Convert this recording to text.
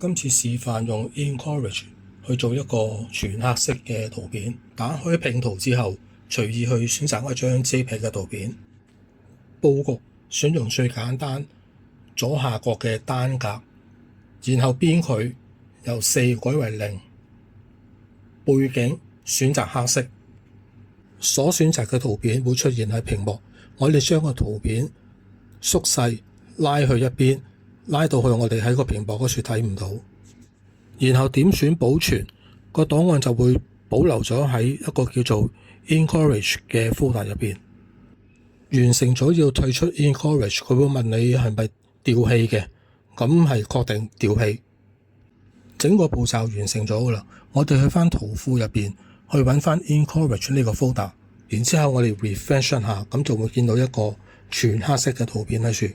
今次示範用 Encourage 去做一個全黑色嘅圖片。打開拼圖之後，隨意去選擇一張 JPEG 嘅圖片。佈局選用最簡單左下角嘅單格，然後邊距由4改為0。背景選擇黑色。所選擇嘅圖片會出現喺屏幕。我哋將個圖片縮細，拉去一邊，拉到去我哋喺個屏幕嗰處睇唔到。然後點選保存，個檔案就會保留咗喺一個叫做 Encourage 嘅 folder 入邊。完成咗要退出 Encourage，佢會問你係咪掉棄嘅，咁係確定掉棄。整個步驟完成咗噶啦，我哋去翻圖庫入邊去揾翻 Encourage 呢個 folder，然之後我哋 refresh 一下，咁就會見到一個全黑色嘅圖片喺處。